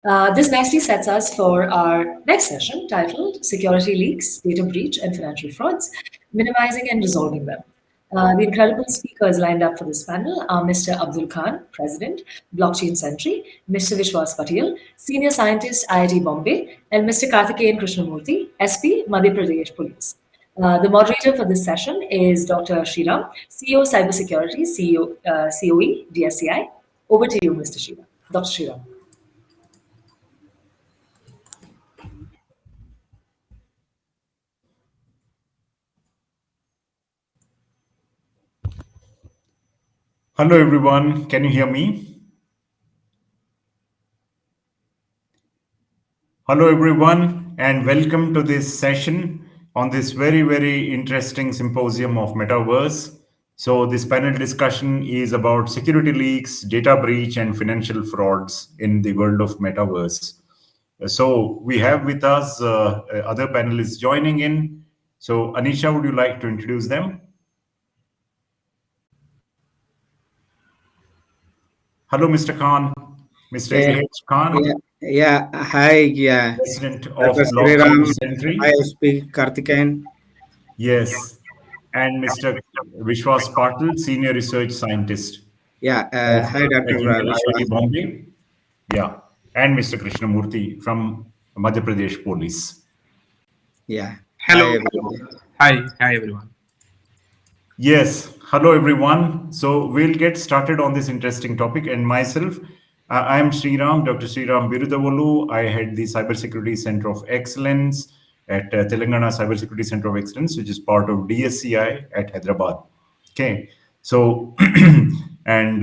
This nicely sets us for our next session titled Security Leaks, Data Breach, and Financial Frauds, Minimizing and Resolving Them. The incredible speakers lined up for this panel are Mr. Abdul Khan, President, Blockchainsentry, Mr. Vishwas Patil, Senior Scientist, IIT Bombay, and Mr. Karthikeyan Krishnamurthi, SP, Madhya Pradesh Police. The moderator for this session is Dr. Sriram, CEO Cybersecurity, COE, DSCI. Over to you, Mr. Sriram. Dr. Sriram. Hello everyone, can you hear me? Hello everyone and welcome to this session on this very interesting symposium of Metaverse. So this panel discussion is about security leaks, data breach and financial frauds in the world of Metaverse. So we have with us other panelists joining in. So Anisha, would you like to introduce them? Hello, Mr. Khan. Mr. A.H. Khan. Hi, President of Blockchainsentry. I speak Karthikeyan. Yes. And Mr. Vishwas Patil, Senior Research Scientist. Hi, Dr. IIT Bombay. Yeah. And Mr. Krishnamoorthi from Madhya Pradesh Police. Yeah. Hello. Hi everyone. Yes. Hello, everyone. So we'll get started on this interesting topic. And myself, I am Sriram, Dr. Sriram Birudavolu. I head the Cybersecurity Center of Excellence at Telangana Cybersecurity Center of Excellence, which is part of DSCI at Hyderabad. Okay. So, and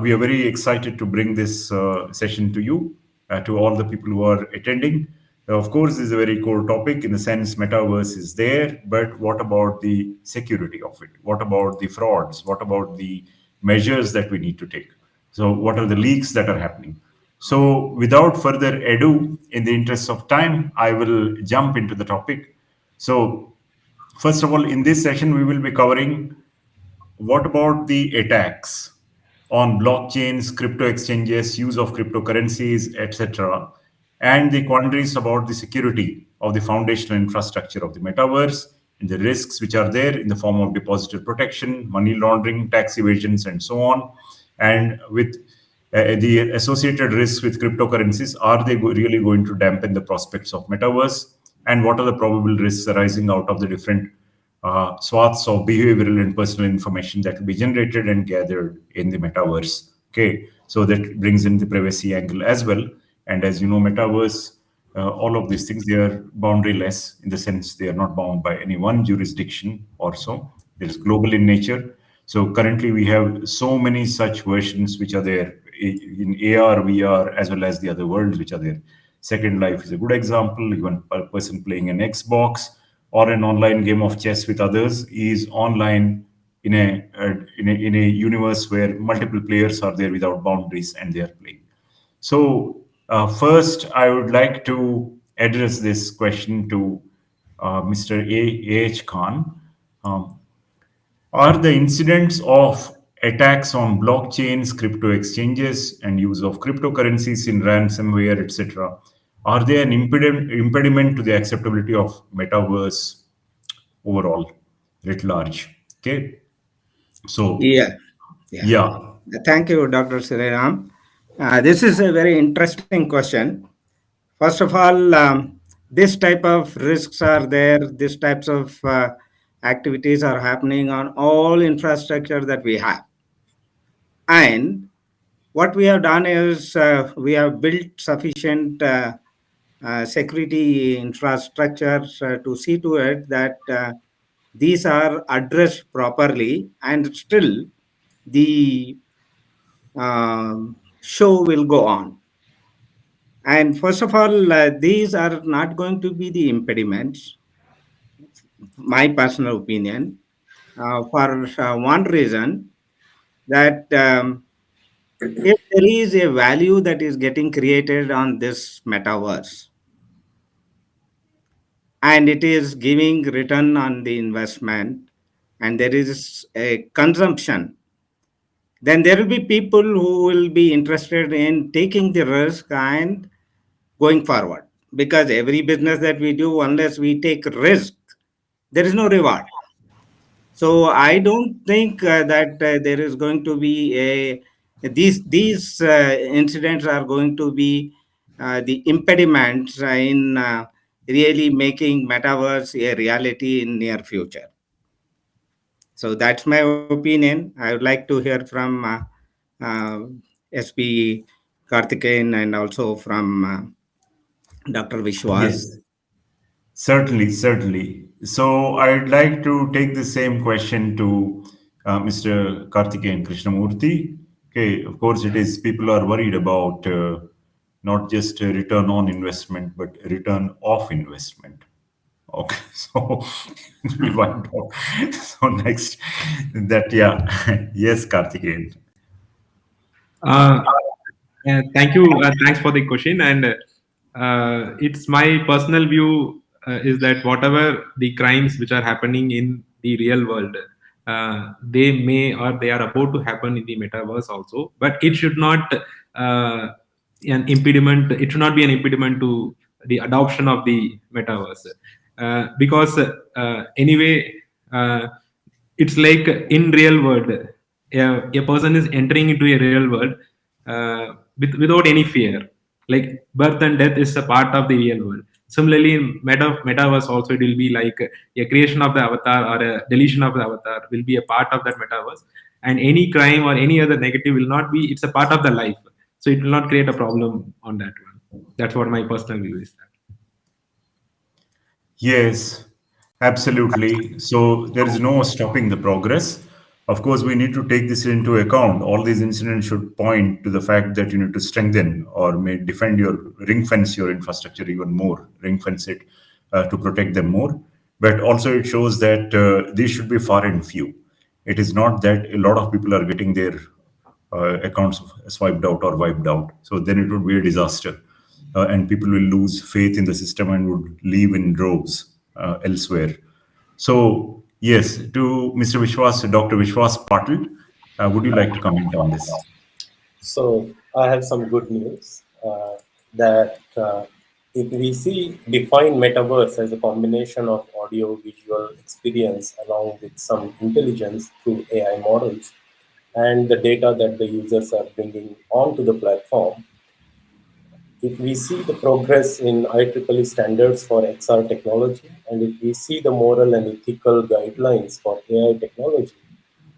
we are very excited to bring this session to you, to all the people who are attending. Of course, this is a very core topic in the sense Metaverse is there, but what about the security of it? What about the frauds? What about the measures that we need to take? So what are the leaks that are happening? So without further ado, in the interest of time, I will jump into the topic. So first of all, in this session, we will be covering what about the attacks on blockchains, crypto exchanges, use of cryptocurrencies, etc., and the quandaries about the security of the foundational infrastructure of the metaverse and the risks which are there in the form of depositor protection, money laundering, tax evasions, and so on. And with the associated risks with cryptocurrencies, are they really going to dampen the prospects of metaverse? And what are the probable risks arising out of the different swaths of behavioral and personal information that will be generated and gathered in the metaverse? Okay, so that brings in the privacy angle as well. And as you know, metaverse, all of these things, they are boundaryless in the sense they are not bound by any one jurisdiction or so. It is global in nature. So currently we have so many such versions which are there in AR, VR, as well as the other worlds which are there. Second Life is a good example. Even a person playing an Xbox or an online game of chess with others is online in a universe where multiple players are there without boundaries and they are playing. So first, I would like to address this question to Mr. A.H. Khan. Are the incidents of attacks on blockchains, crypto exchanges, and use of cryptocurrencies in ransomware, etc., are they an impediment to the acceptability of metaverse overall, writ large? Okay. So yeah. Thank you, Dr. Sriram. This is a very interesting question. First of all, this type of risks are there. These types of activities are happening on all infrastructure that we have. And what we have done is we have built sufficient security infrastructure to see to it that these are addressed properly, and still the show will go on. And first of all, these are not going to be the impediments, my personal opinion, for one reason, that if there is a value that is getting created on this metaverse and it is giving return on the investment and there is a consumption, then there will be people who will be interested in taking the risk and going forward, because every business that we do, unless we take risk, there is no reward. So I don't think that there is going to be these incidents are going to be the impediments in really making metaverse a reality in near future. So that's my opinion. I would like to hear from uh, SP Karthikeyan and also from Dr. Vishwas. Yes, certainly, certainly. So I'd like to take the same question to Mr. Karthikeyan Krishnamurthy. Okay, of course, it is people are worried about not just a return on investment, but a return of investment. Okay, so we wind up. So next, that yeah, yes, Karthikeyan. Uh, Thank you. Thanks for the question. And it's my personal view is that whatever the crimes which are happening in the real world, they may or they are about to happen in the metaverse also. But it should not an impediment. It should not be an impediment to the adoption of the metaverse, because anyway. It's like in real world a person is entering into a real world without any fear, like birth and death is a part of the real world. Similarly in metaverse also, it will be like a creation of the avatar or a deletion of the avatar will be a part of that metaverse, and any crime or any other negative will not be, it's a part of the life, so it will not create a problem on that one. That's what my personal view is. Yes, absolutely. So there is no stopping the progress. Of course, we need to take this into account. All these incidents should point to the fact that you need to strengthen or may defend your ring fence your infrastructure even more, ring fence it to protect them more. But also it shows that these should be far and few. It is not that a lot of people are getting their accounts swiped out or wiped out. So then it would be a disaster. And people will lose faith in the system and would leave in droves elsewhere. So, yes, to Mr. Vishwas, Dr. Vishwas Patil, would you like to comment on this? So, I have some good news that if we see define metaverse as a combination of audio visual experience along with some intelligence through AI models and the data that the users are bringing onto the platform, if we see the progress in IEEE standards for XR technology, and if we see the moral and ethical guidelines for AI technology,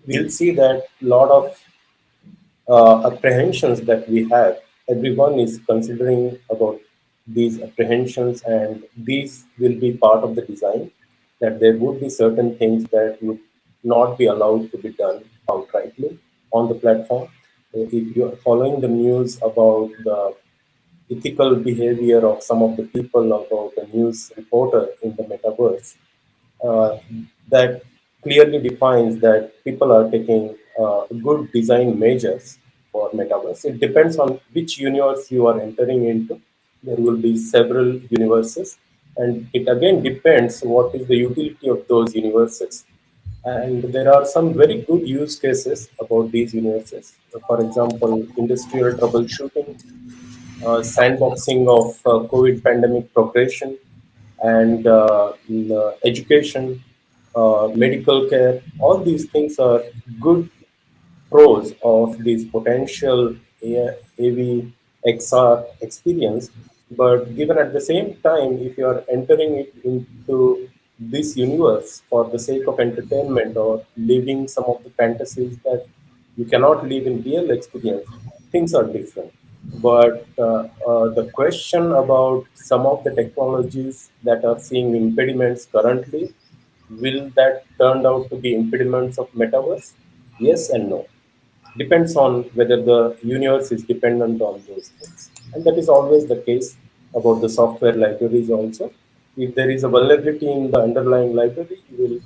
we'll see that a lot of apprehensions that we have, everyone is considering about these apprehensions, and these will be part of the design, that there would be certain things that would not be allowed to be done outrightly on the platform. If you're following the news about the ethical behavior of some of the people about a news reporter in the metaverse, uh, that clearly defines that people are taking good design measures for metaverse. It depends on which universe you are entering into. There will be several universes, and it again depends what is the utility of those universes. And there are some very good use cases about these universes. For example, industrial troubleshooting, sandboxing of COVID pandemic progression, and education, medical care. All these things are good pros of this potential AV XR experience. But given at the same time, if you are entering it into this universe for the sake of entertainment or living some of the fantasies that you cannot live in real experience, things are different. But the question about some of the technologies that are seeing impediments currently, will that turn out to be impediments of metaverse? Yes and no. Depends on whether the universe is dependent on those things. And that is always the case about the software libraries also. If there is a vulnerability in the underlying library, you will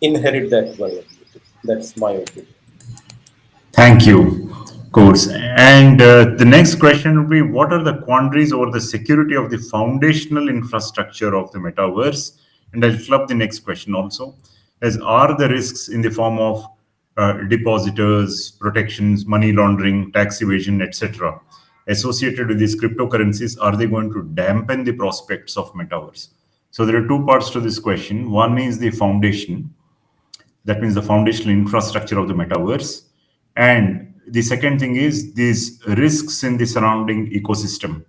inherit that vulnerability. That's my opinion. Thank you, course. And the next question would be, what are the quandaries over the security of the foundational infrastructure of the metaverse? And I'll club the next question also, as are the risks in the form of depositors, protections, money laundering, tax evasion, etc., associated with these cryptocurrencies, are they going to dampen the prospects of metaverse? So there are two parts to this question. One is the foundation, that means the foundational infrastructure of the metaverse. And the second thing is these risks in the surrounding ecosystem,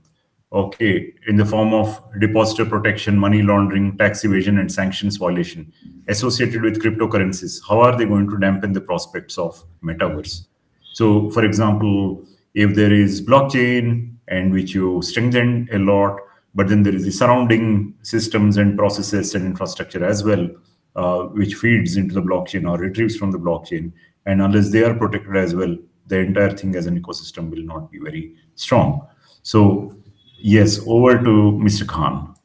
okay, in the form of depositor protection, money laundering, tax evasion, and sanctions violation associated with cryptocurrencies. How are they going to dampen the prospects of metaverse? So, for example, if there is blockchain and which you strengthen a lot, but then there is the surrounding systems and processes and infrastructure as well, which feeds into the blockchain or retrieves from the blockchain. And unless they are protected as well, the entire thing as an ecosystem will not be very strong. So, yes, over to Mr. Khan.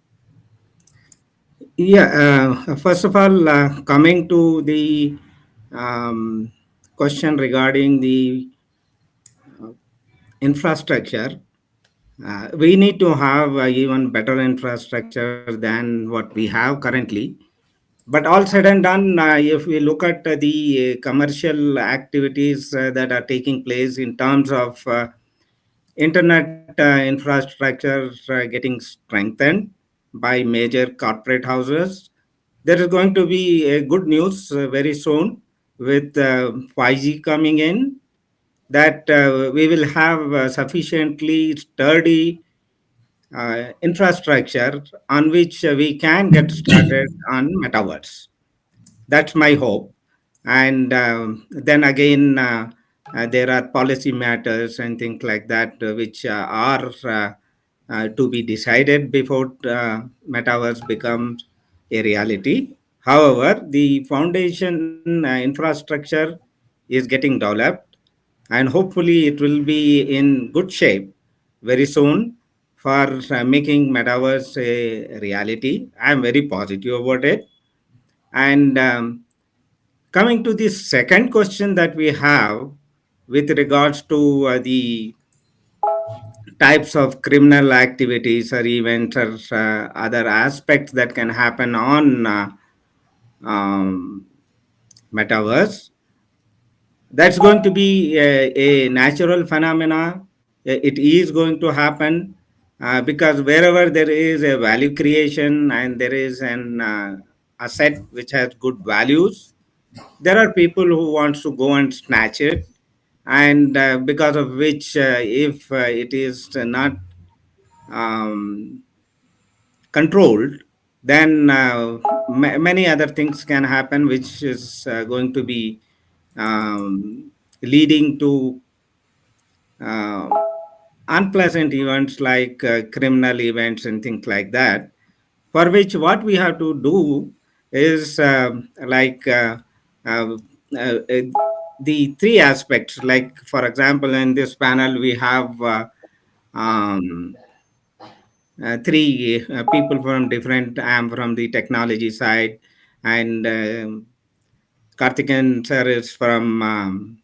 Yeah, first of all, coming to the um, question regarding the infrastructure, we need to have even better infrastructure than what we have currently. But all said and done, if we look at the commercial activities that are taking place in terms of internet infrastructure getting strengthened by major corporate houses, there is going to be a good news very soon with 5G coming in, that we will have sufficiently sturdy infrastructure on which we can get started on metaverse. That's my hope. And then again, there are policy matters and things like that which are to be decided before metaverse becomes a reality. However, the foundation infrastructure is getting developed, and hopefully it will be in good shape very soon for making metaverse a reality. I'm very positive about it. And coming to the second question that we have with regards to the types of criminal activities or events or other aspects that can happen on um, metaverse, that's going to be a natural phenomena. It is going to happen because wherever there is a value creation and there is an asset which has good values, there are people who wants to go and snatch it, and because of which if it is not um, controlled, then many other things can happen which is going to be leading to uh, unpleasant events like criminal events and things like that, for which what we have to do is uh, uh, uh, the three aspects. Like, for example, in this panel we have um, three people from different. I'm from the technology side, and Karthikeyan sir is from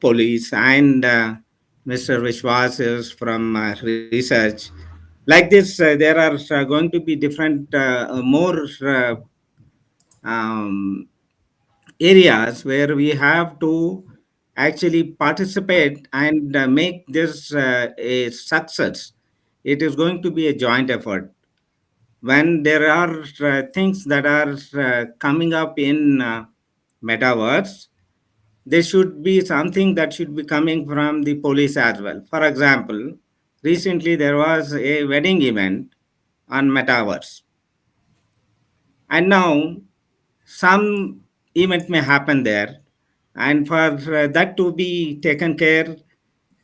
police, and Mr. Vishwas is from research. Like this, there are going to be different, more um, areas where we have to actually participate and make this a success. It is going to be a joint effort. When there are things that are coming up in metaverse, there should be something that should be coming from the police as well. For example, recently there was a wedding event on metaverse, and now some event may happen there, and for that to be taken care,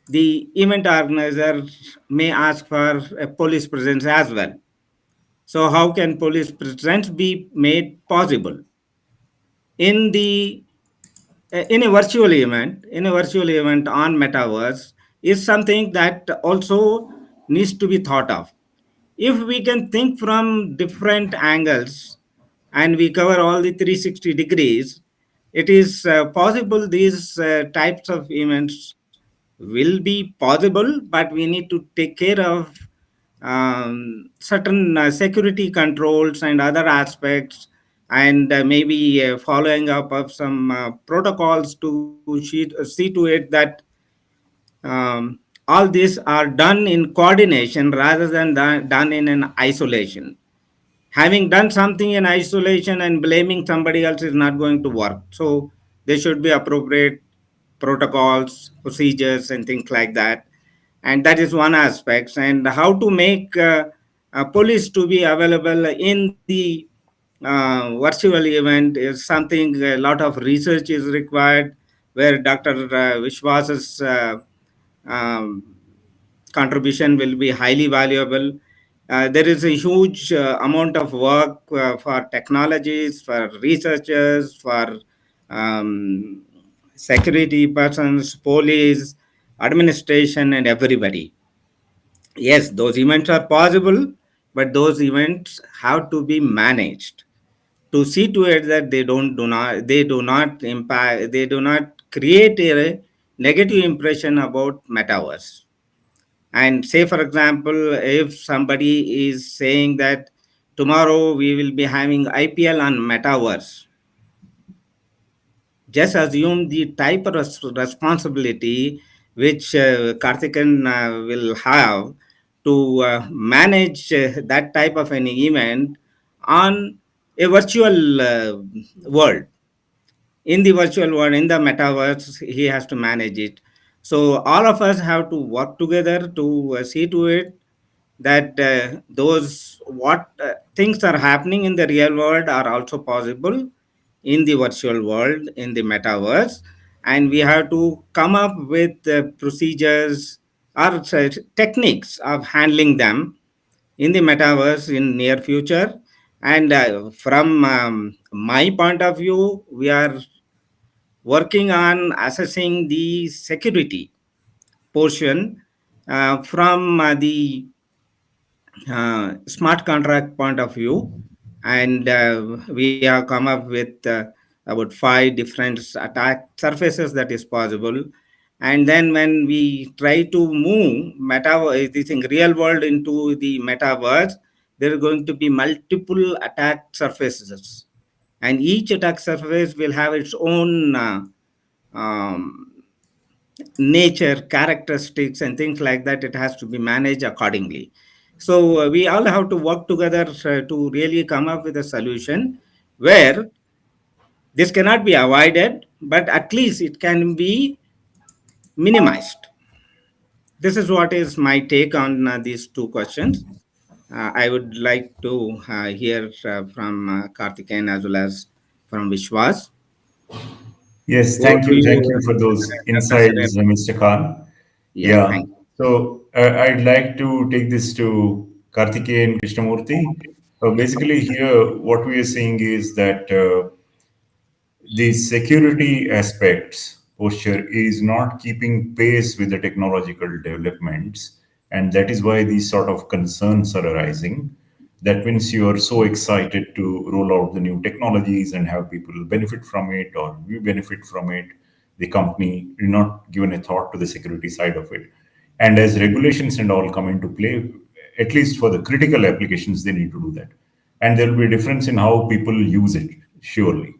the event organizer may ask for a police presence as well. So how can police presence be made possible in the in a virtual event? In a virtual event on metaverse is something that also needs to be thought of. If we can think from different angles and we cover all the 360 degrees, it is possible these types of events will be possible, but we need to take care of certain security controls and other aspects, and maybe following up of some protocols to see to it that um, all these are done in coordination rather than done in an isolation. Having done something in isolation and blaming somebody else is not going to work. So there should be appropriate protocols, procedures, and things like that. And that is one aspect. And how to make police to be available in the virtual event is something a lot of research is required, where Dr. Vishwas's contribution will be highly valuable. There is a huge amount of work for technologies, for researchers, for um, security persons, police, administration, and everybody. Yes, those events are possible, but those events have to be managed to see to it that they do not impact, they do not create a negative impression about metaverse. And say, for example, if somebody is saying that tomorrow we will be having IPL on metaverse, just assume the type of responsibility which Karthikeyan will have to manage that type of an event on a virtual world. In the virtual world, in the metaverse, he has to manage it. So all of us have to work together to see to it that those what things are happening in the real world are also possible in the virtual world, in the metaverse. And we have to come up with procedures or techniques of handling them in the metaverse in near future. And from my point of view, we are working on assessing the security portion from the smart contract point of view. And we have come up with about 5 different attack surfaces that is possible. And then when we try to move this thing real world into the metaverse, there are going to be multiple attack surfaces, and each attack surface will have its own um, nature, characteristics, and things like that. It has to be managed accordingly. So we all have to work together to really come up with a solution where this cannot be avoided, but at least it can be minimized. This is what is my take on these two questions. I would like to hear from Karthikeyan as well as from Vishwas. Yes, Over thank to you. you, Thank you for those Dr. Sriram. insights, Mr. Khan. Yes, Yeah. thank you. So I'd like to take this to Karthikeyan Krishnamurthi. So basically, here what we are seeing is that the security aspects posture is not keeping pace with the technological developments, and that is why these sort of concerns are arising. That means you are so excited to roll out the new technologies and have people benefit from it, or we benefit from it. The company is not given a thought to the security side of it. And as regulations and all come into play, at least for the critical applications, they need to do that. And there will be a difference in how people use it, surely.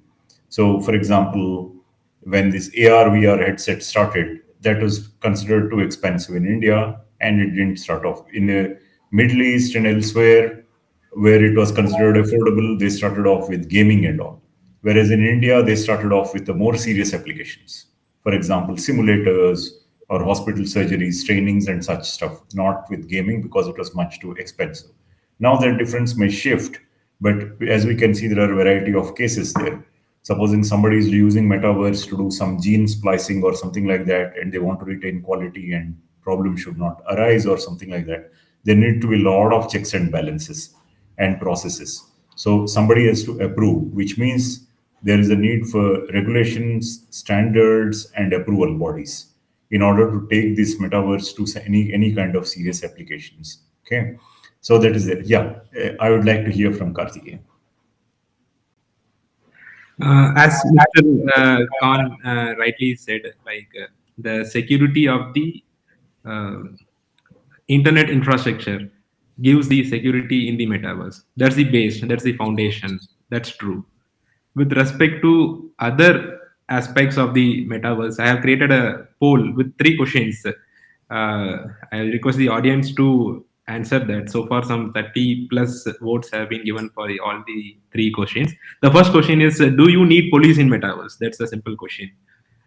So, for example, when this AR VR headset started, that was considered too expensive in India, and it didn't start off in the Middle East and elsewhere, where it was considered affordable. They started off with gaming and all, whereas in India they started off with the more serious applications. For example, simulators or hospital surgeries, trainings, and such stuff. Not with gaming because it was much too expensive. Now the difference may shift, but as we can see, there are a variety of cases there. Supposing somebody is using metaverse to do some gene splicing or something like that, and they want to retain quality and problem should not arise or something like that, there need to be a lot of checks and balances and processes. So somebody has to approve, which means there is a need for regulations, standards, and approval bodies in order to take this metaverse to any kind of serious applications. Okay, so that is it. Yeah, I would like to hear from Karthikeyan. As Mr. Khan rightly said, like the security of the uh, internet infrastructure gives the security in the metaverse. That's the base, that's the foundation. That's true. With respect to other aspects of the metaverse, I have created a poll with 3 questions. I'll request the audience to answer that. So far, some 30 plus votes have been given for all the three questions. The first question is, do you need police in Metaverse? That's a simple question.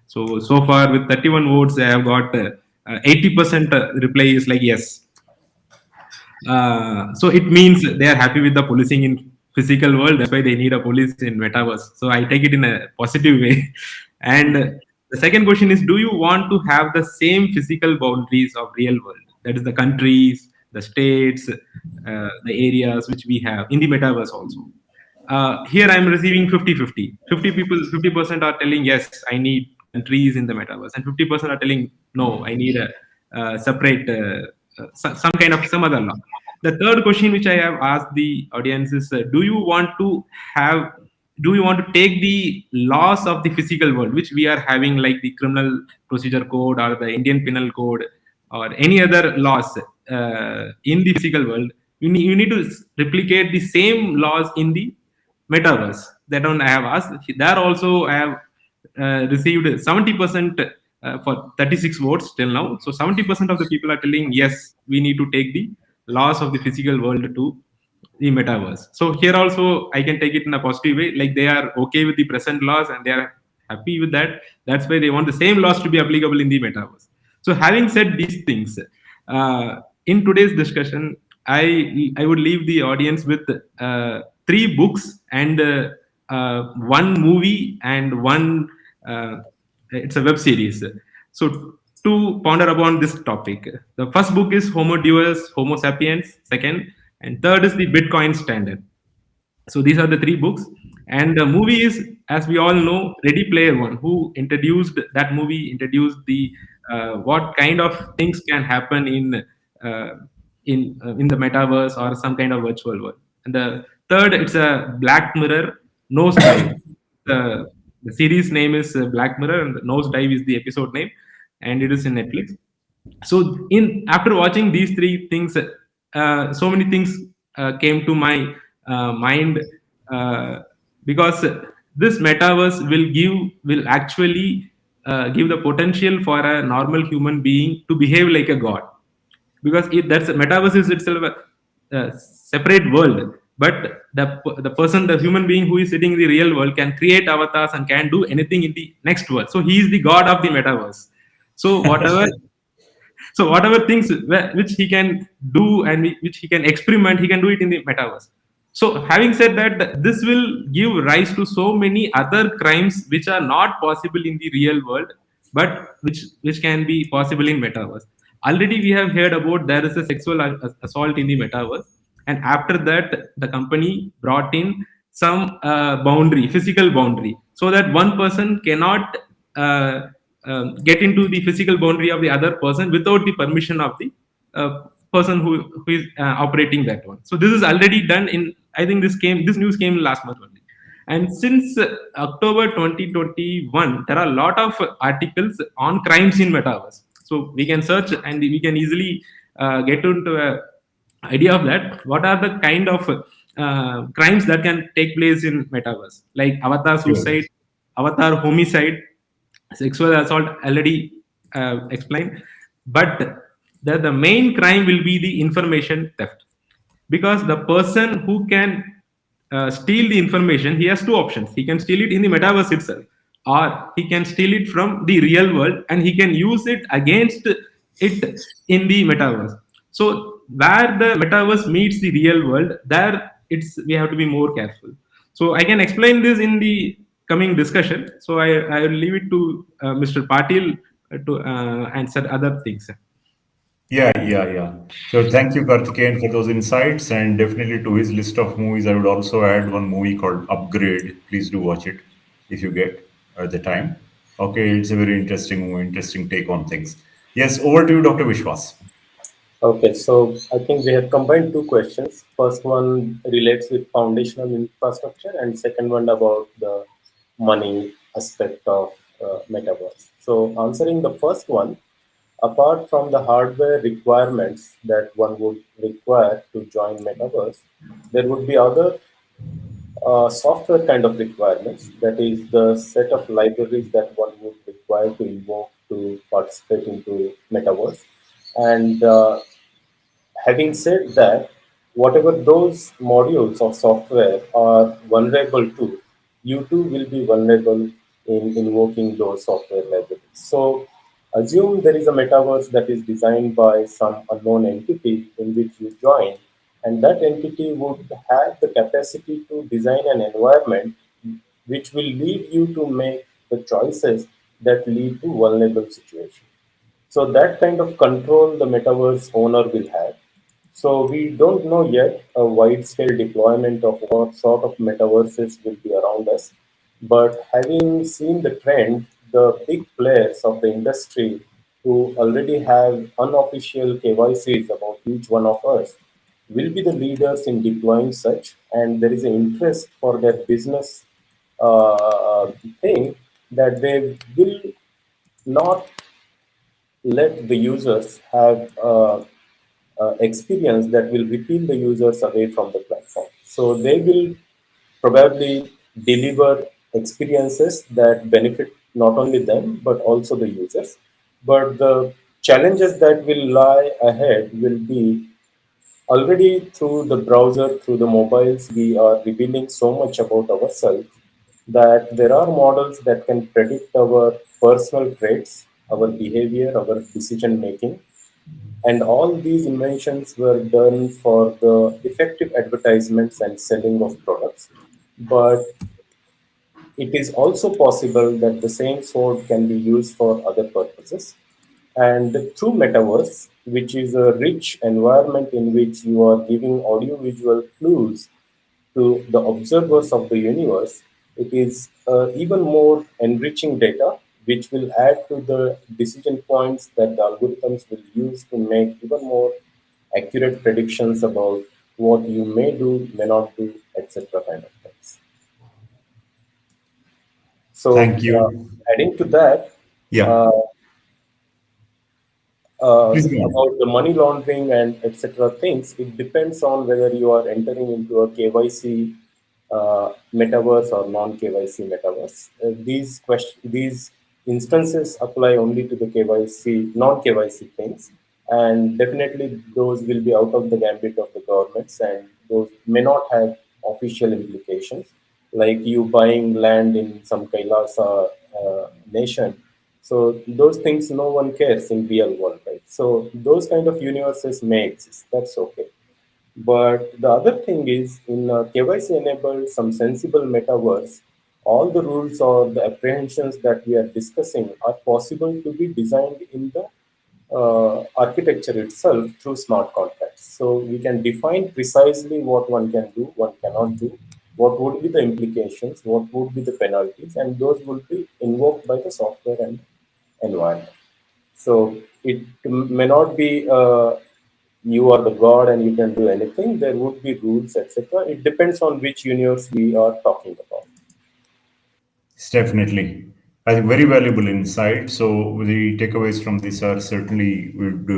So far with 31 votes, I have got 80% reply is like yes. So it means they are happy with the policing in physical world. That's why they need a police in Metaverse. So I take it in a positive way. And the second question is, do you want to have the same physical boundaries of real world? That is the countries, the states, the areas which we have in the Metaverse also. Here I'm receiving 50-50. 50 people, 50% are telling yes, I need countries in the Metaverse, and 50% are telling no, I need a separate some kind of some other law. The third question which I have asked the audience is, have do you want to take the laws of the physical world which we are having, like the criminal procedure code or the Indian penal code or any other laws in the physical world, you need to replicate the same laws in the Metaverse? That one I have asked. There also I have received 70% for 36 votes till now. So 70% of the people are telling yes, we need to take the laws of the physical world to the Metaverse. So here also I can take it in a positive way. Like they are okay with the present laws and they are happy with that. That's why they want the same laws to be applicable in the Metaverse. So having said these things, in today's discussion, I would leave the audience with three books and one movie and one it's a web series. So to ponder upon this topic, the first book is Homo Deus, Homo Sapiens. Second, and third is the Bitcoin Standard. So these are the three books, and the movie is, as we all know, Ready Player One. Who introduced that movie? Introduced the what kind of things can happen in the metaverse or some kind of virtual world. And the third, it's a Black Mirror, Nosedive. The series name is Black Mirror, and Nosedive is the episode name, and it is in Netflix. So in after watching these three things, so many things came to my mind, because this metaverse will actually give the potential for a normal human being to behave like a god, because that's metaverse is itself a separate world, but the human being who is sitting in the real world can create avatars and can do anything in the next world. So he is the god of the metaverse. So whatever things which he can do and which he can experiment, he can do it in the metaverse. So having said that, this will give rise to so many other crimes which are not possible in the real world, but which can be possible in metaverse. Already we have heard about there is a sexual assault in the metaverse, and after that the company brought in some physical boundary, so that one person cannot get into the physical boundary of the other person without the permission of the person who is operating that one. So this is already done in, I think this news came last month only. And since October 2021, there are a lot of articles on crimes in metaverse. So we can search and we can easily get into a idea of that. What are the kind of crimes that can take place in metaverse, like avatar suicide, avatar homicide, sexual assault, already explained. But the main crime will be the information theft, because the person who can steal the information, he has two options. He can steal it in the metaverse itself, or he can steal it from the real world and he can use it against it in the metaverse. So where the metaverse meets the real world, there we have to be more careful. So I can explain this in the coming discussion. So I will leave it to Mr. Patil to answer other things. Yeah. So thank you, Karthikeyan, for those insights, and definitely to his list of movies, I would also add one movie called Upgrade. Please do watch it if you get the time. Okay, it's a very interesting movie, interesting take on things. Yes, over to you, Dr. Vishwas. Okay, so I think we have combined two questions. First one relates with foundational infrastructure, and second one about the money aspect of metaverse. So answering the first one, apart from the hardware requirements that one would require to join metaverse, there would be other software kind of requirements. That is the set of libraries that one would require to invoke to participate into metaverse. And having said that, whatever those modules of software are vulnerable to, you too will be vulnerable in invoking those software libraries. So assume there is a metaverse that is designed by some unknown entity in which you join, and that entity would have the capacity to design an environment which will lead you to make the choices that lead to vulnerable situations. So that kind of control the metaverse owner will have. So we don't know yet a wide scale deployment of what sort of metaverses will be around us. But having seen the trend, the big players of the industry who already have unofficial KYCs about each one of us will be the leaders in deploying such, and there is an interest for their business thing that they will not let the users have experience that will repel the users away from the platform. So they will probably deliver experiences that benefit not only them but also the users. But the challenges that will lie ahead will be already through the browser, through the mobiles, we are revealing so much about ourselves that there are models that can predict our personal traits, our behavior, our decision making. And all these inventions were done for the effective advertisements and selling of products. But it is also possible that the same sword can be used for other purposes. And through Metaverse, which is a rich environment in which you are giving audiovisual clues to the observers of the universe, it is even more enriching data, which will add to the decision points that the algorithms will use to make even more accurate predictions about what you may do, may not do, etc. kind of things. So, Thank you. adding to that, Yeah, uh, please go on. about the money laundering and etc. things, it depends on whether you are entering into a KYC metaverse or non-KYC metaverse. These instances apply only to the KYC, non-KYC things, and definitely those will be out of the gambit of the governments, and those may not have official implications, like you buying land in some Kailasa nation. So those things no one cares in real world, right? So those kind of universes may exist. That's okay. But the other thing is in KYC enabled some sensible metaverse, all the rules or the apprehensions that we are discussing are possible to be designed in the architecture itself through smart contracts. So we can define precisely what one can do, one cannot do, what would be the implications, what would be the penalties, and those will be invoked by the software and environment. So it may not be you are the god and you can do anything. There would be rules, etc. It depends on which universe we are talking about. It's definitely, I think, very valuable insight. So the takeaways from this are certainly would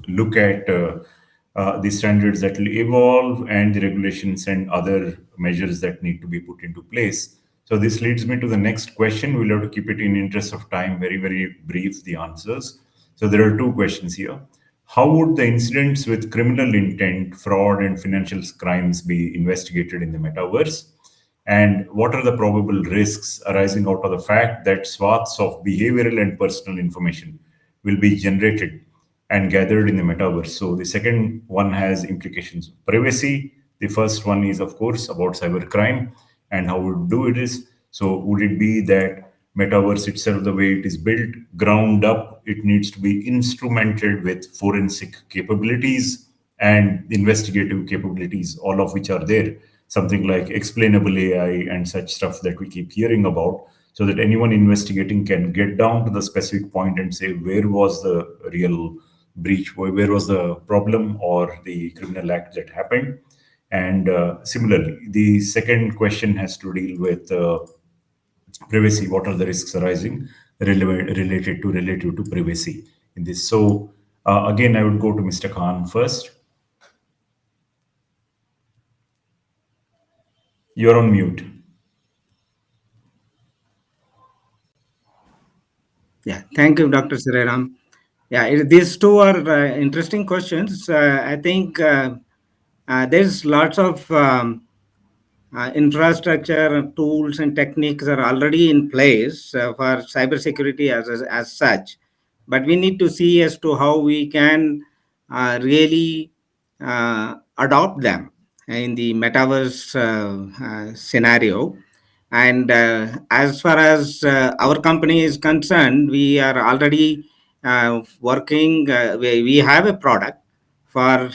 look at the standards that will evolve and the regulations and other measures that need to be put into place. So this leads me to the next question. We'll have to keep it in interest of time, very, very brief, the answers. So there are two questions here. How would the incidents with criminal intent, fraud, and financial crimes be investigated in the metaverse? And what are the probable risks arising out of the fact that swaths of behavioral and personal information will be generated and gathered in the metaverse? So the second one has implications of privacy. The first one is, of course, about cybercrime and how we do it is. So would it be that metaverse itself, the way it is built, ground up, it needs to be instrumented with forensic capabilities and investigative capabilities, all of which are there, something like explainable AI and such stuff that we keep hearing about, so that anyone investigating can get down to the specific point and say where was the real breach, where was the problem or the criminal act that happened. And similarly, the second question has to deal with privacy. What are the risks arising relative to privacy in this? So again, I would go to Mr. Khan first. You're on mute. Yeah, thank you, Dr. Sriram. Yeah, these two are interesting questions. I think there's lots of infrastructure, tools, and techniques are already in place for cybersecurity as such. But we need to see as to how we can really adopt them in the metaverse scenario. And as far as our company is concerned, we are already working, we have a product for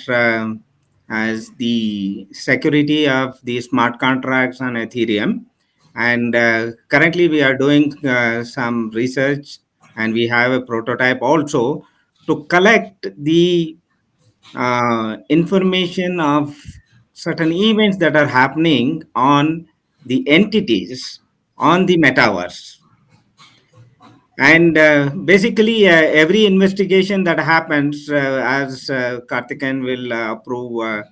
as the security of the smart contracts on Ethereum. And currently, we are doing some research, and we have a prototype also to collect the information of certain events that are happening on the entities on the metaverse. And basically, every investigation that happens, as Karthikeyan will approve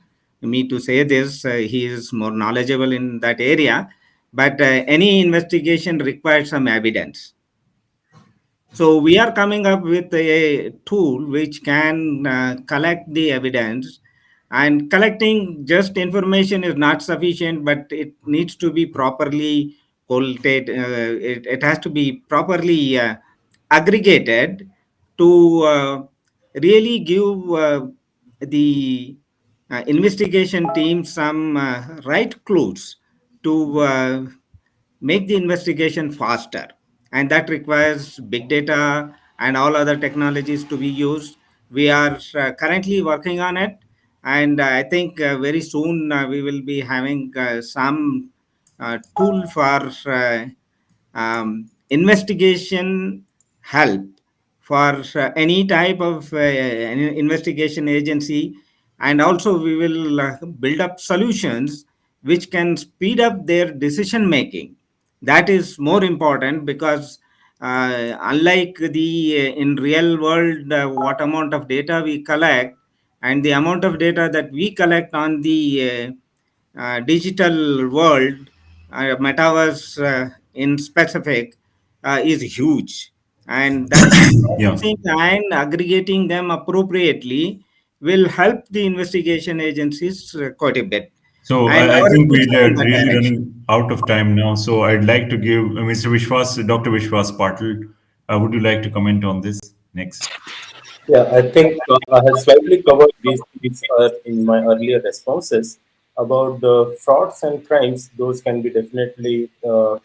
me to say this, he is more knowledgeable in that area. But any investigation requires some evidence. So we are coming up with a tool which can collect the evidence. And collecting just information is not sufficient, but it needs to be properly collated. It has to be properly aggregated to really give the investigation team some right clues to make the investigation faster. And that requires big data and all other technologies to be used. We are currently working on it, and I think very soon we will be having some tool for investigation help for any type of any investigation agency. And also we will build up solutions which can speed up their decision making. That is more important, because unlike the in real world, what amount of data we collect and the amount of data that we collect on the digital world, metaverse in specific, is huge. And that Yeah. processing and aggregating them appropriately will help the investigation agencies quite a bit. So And I our think efforts are we're in that really direction. running out of time now. So I'd like to give Mr. Vishwas, Dr. Vishwas Patil. Would you like to comment on this next? Yeah, I think I have slightly covered these in my earlier responses about the frauds and crimes. Those can be definitely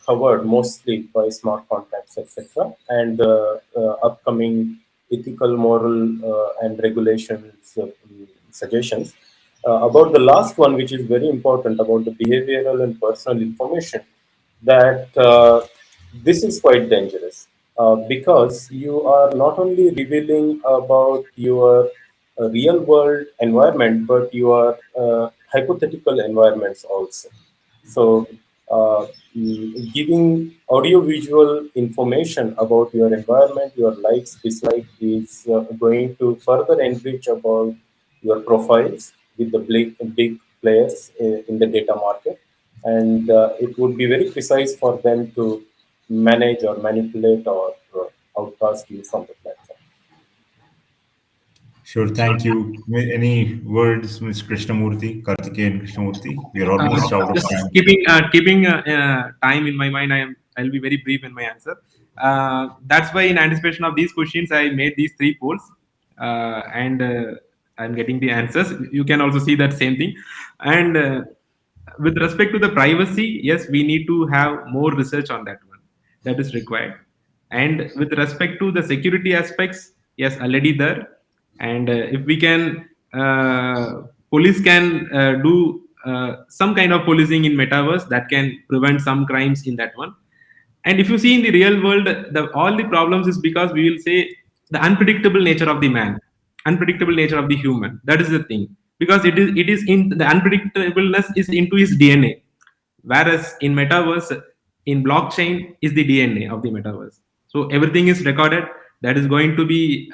covered mostly by smart contracts, etc., and the upcoming ethical, moral, and regulations suggestions. About the last one, which is very important, about the behavioral and personal information, that this is quite dangerous because you are not only revealing about your real world environment, but your hypothetical environments also. So, giving audio-visual information about your environment, your likes, dislikes is going to further enrich about your profiles with the big players in the data market, and it would be very precise for them to manage or manipulate or outcast you from the platform. Sure, thank you. Any words, Ms. Krishnamurthy, Karthikeyan Krishnamurthy? We are almost out of Just time. keeping time in my mind, I'll be very brief in my answer. That's why, in anticipation of these questions, I made these three polls, and I'm getting the answers. You can also see that same thing. And with respect to the privacy, yes, we need to have more research on that one. That is required. And with respect to the security aspects, yes, already there. And if we can, police can do some kind of policing in metaverse that can prevent some crimes in that one. And if you see in the real world, all the problems is because we will say the unpredictable nature of the man, unpredictable nature of the human. That is the thing, because it is in the unpredictableness is into his DNA, whereas in metaverse, in blockchain is the DNA of the metaverse. So everything is recorded. That is going to be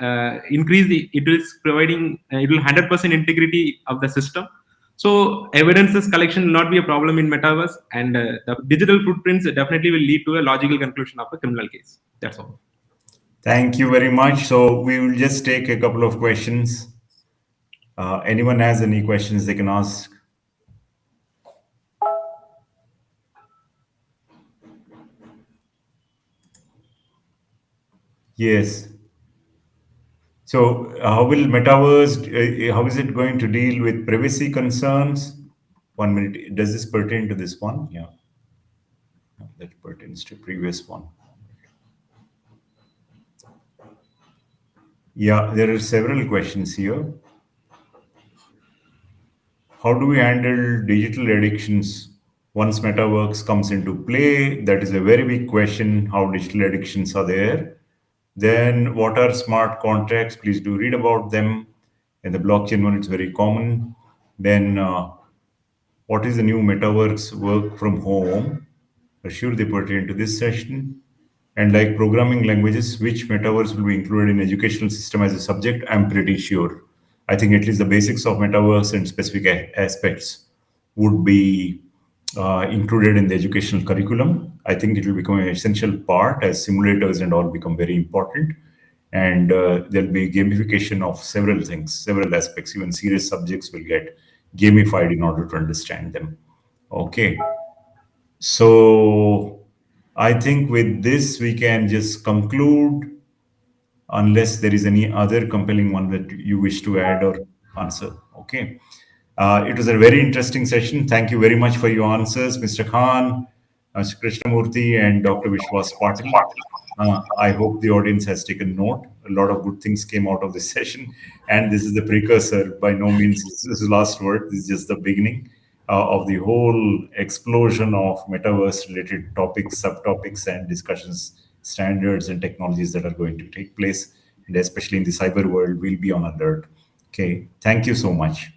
increase the. It is providing. It will 100% integrity of the system. So evidences collection will not be a problem in metaverse, and the digital footprints definitely will lead to a logical conclusion of a criminal case. That's all. Thank you very much. So we will just take a couple of questions. Anyone has any questions they can ask? Yes. So how will Metaverse, how is it going to deal with privacy concerns? 1 minute. Does this pertain to this one? Yeah. No, that pertains to previous one. Yeah, there are several questions here. How do we handle digital addictions once Metaverse comes into play? That is a very big question, how digital addictions are there. Then what are smart contracts? Please do read about them. In the blockchain one, it's very common. Then what is the new Metaverse work from home? Sure, they pertain to this session. And like programming languages, which metaverse will be included in educational system as a subject? I'm pretty sure. I think at least the basics of metaverse and specific aspects would be included in the educational curriculum. I think it will become an essential part as simulators and all become very important. And there'll be gamification of several things, several aspects. Even serious subjects will get gamified in order to understand them. Okay. So I think with this, we can just conclude unless there is any other compelling one that you wish to add or answer. Okay. It was a very interesting session. Thank you very much for your answers, Mr. Khan, Mr. Krishnamurthi, and Dr. Vishwas Patil. I hope the audience has taken note. A lot of good things came out of this session, and this is the precursor. By no means this is the last word. This is just the beginning of the whole explosion of metaverse-related topics, subtopics, and discussions, standards, and technologies that are going to take place, and especially in the cyber world, we'll be on alert. Okay, thank you so much.